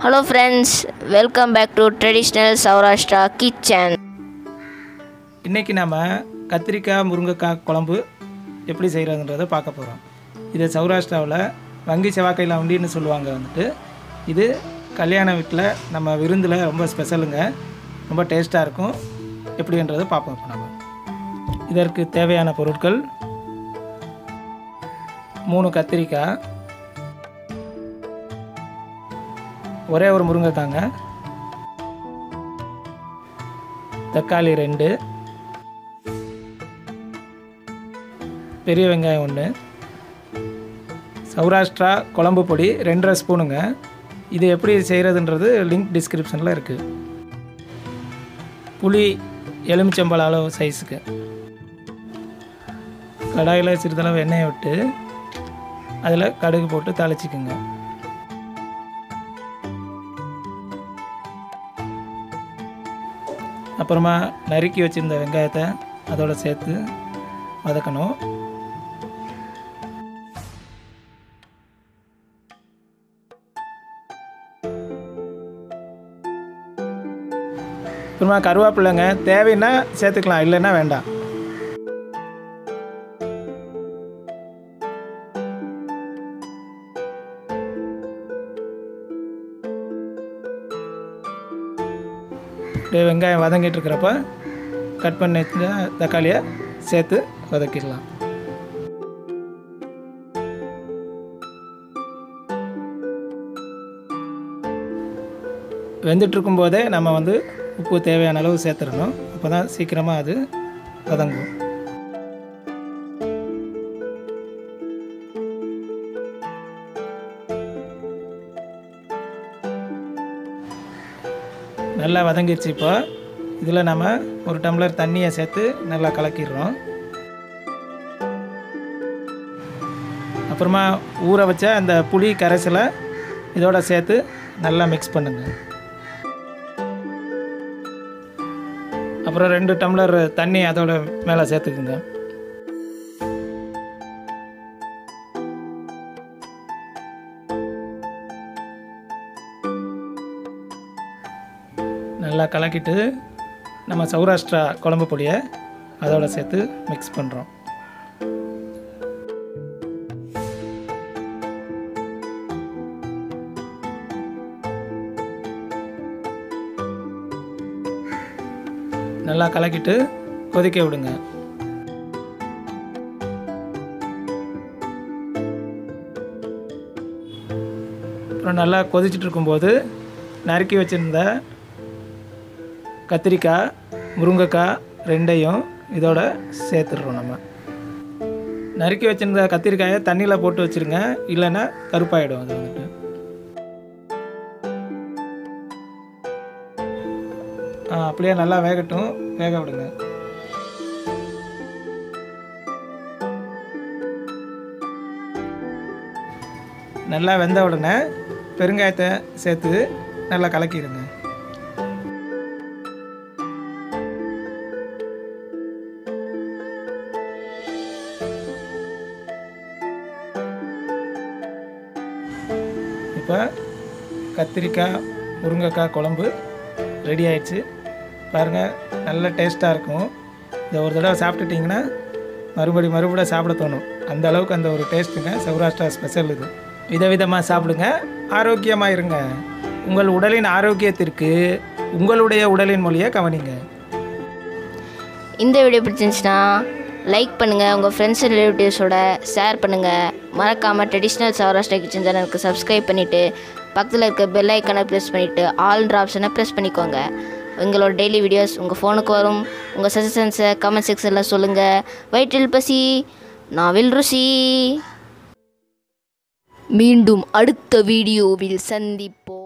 Hello friends, welcome back to traditional Sourashtra kitchen. இன்னைக்கு நாம கத்திரிக்காய் முருங்கைக்காய் குழம்பு எப்படி செய்யறதுன்றதை பார்க்க போறோம். இது சௌராஷ்டிராவில் வங்கி செவ்வாய்க்கிழமை உண்டின்னு சொல்லுவாங்க. இது கல்யாண வீட்டில் நம்ம விருந்தில் ரொம்ப ஸ்பெஷலுங்க. ரொம்ப டேஸ்ட்டாக இருக்கும். எப்படின்றதை பார்ப்போம். இப்போ நம்ம இதற்கு தேவையான பொருட்கள் 3 கத்திரிக்காய், ஒரே ஒரு முருங்கைக்காங்க, தக்காளி 2, பெரிய வெங்காயம் 1, சௌராஷ்டிரா குழம்பு பொடி 2.5 ஸ்பூனுங்க. இது எப்படி செய்கிறதுன்றது லிங்க் டிஸ்கிரிப்ஷனில் இருக்குது. புளி எலுமிச்சம்பழ அளவு சைஸுக்கு. கடாயில் சிறிதளவு எண்ணெயை விட்டு அதில் கடுகு போட்டு தாளிச்சிக்குங்க. அப்புறமா நறுக்கி வச்சுருந்த வெங்காயத்தை அதோட சேர்த்து வதக்கணும். அப்புறமா கருவேப்பிலைங்க தேவைன்னா சேர்த்துக்கலாம், இல்லைன்னா வேண்டாம். வெங்காயம் வதங்கிட்டு இருக்கிறப்ப கட் பண்ணி தக்காளியை சேர்த்து வதக்கிடலாம். வெந்துட்டுருக்கும் போதே நம்ம உப்பு தேவையான அளவு சேர்த்துடணும். அப்போ தான் சீக்கிரமாக அது வதங்கும். நல்லா வதங்கிடுச்சு. இப்போ இதில் நம்ம 1 டம்ளர் தண்ணியை சேர்த்து நல்லா கலக்கிடுறோம். அப்புறமா ஊற வச்ச அந்த புளி கரைசலை இதோட சேர்த்து நல்லா மிக்ஸ் பண்ணுங்க. அப்புறம் 2 டம்ளர் தண்ணி அதோட மேலே சேர்த்துக்குங்க. நல்லா கலக்கிட்டு நம்ம சௌராஷ்டிரா குழம்பு பொடியை அதோட சேர்த்து மிக்ஸ் பண்ணுறோம். நல்லா கலக்கிட்டு கொதிக்க விடுங்க. அப்புறம் நல்லா கொதிச்சுட்டு இருக்கும்போது நறுக்கி வச்சுருந்த கத்திரிக்காய் முருங்கைக்காய் 2ஐயும் இதோட சேர்த்துடுறோம். நம்ம நறுக்கி வச்சுருந்த கத்திரிக்காயை தண்ணியில் போட்டு வச்சுருங்க, இல்லைன்னா கருப்பாயிடும். அது அப்படியே நல்லா வேகட்டும், வேக விடுங்க. நல்லா வெந்த உடனே பெருங்காயத்தை சேர்த்து நல்லா கலக்கிடுங்க. இப்போ கத்திரிக்காய் முருங்கைக்காய் குழம்பு ரெடி ஆயிடுச்சு. பாருங்கள், நல்ல டேஸ்ட்டாக இருக்கும். இதை ஒரு தடவை சாப்பிட்டுட்டிங்கன்னா மறுபடியும் சாப்பிட தோணும். அந்த அளவுக்கு அந்த ஒரு டேஸ்ட்டுங்க. சௌராஷ்டிரா ஸ்பெஷல் இது. விதவிதமாக சாப்பிடுங்க, ஆரோக்கியமாக இருங்க. உங்கள் உடலின் ஆரோக்கியத்திற்கு உங்களுடைய உடலின் மொழியை கவனிங்க. இந்த வீடியோ பிடிச்சிருந்துச்சுன்னா லைக் பண்ணுங்கள், உங்கள் ஃப்ரெண்ட்ஸ் அண்ட் ரிலேட்டிவ்ஸோட ஷேர் பண்ணுங்கள். மறக்காமல் ட்ரெடிஷ்னல் சௌராஷ்டிரா கிச்சன் சேனலுக்கு சப்ஸ்கிரைப் பண்ணிவிட்டு பக்கத்தில் இருக்க பெல் ஐக்கனை ப்ரெஸ் பண்ணிவிட்டு ஆல்ன்ற ஆப்ஷனை ப்ரெஸ் பண்ணிக்கோங்க. எங்களோட டெய்லி வீடியோஸ் உங்கள் ஃபோனுக்கு வரும். உங்கள் சஜஷன்ஸை கமெண்ட் செக்ஷனில் சொல்லுங்கள். வயிற்றில் பசி, நாவில் ருசி. மீண்டும் அடுத்த வீடியோவில் சந்திப்போம்.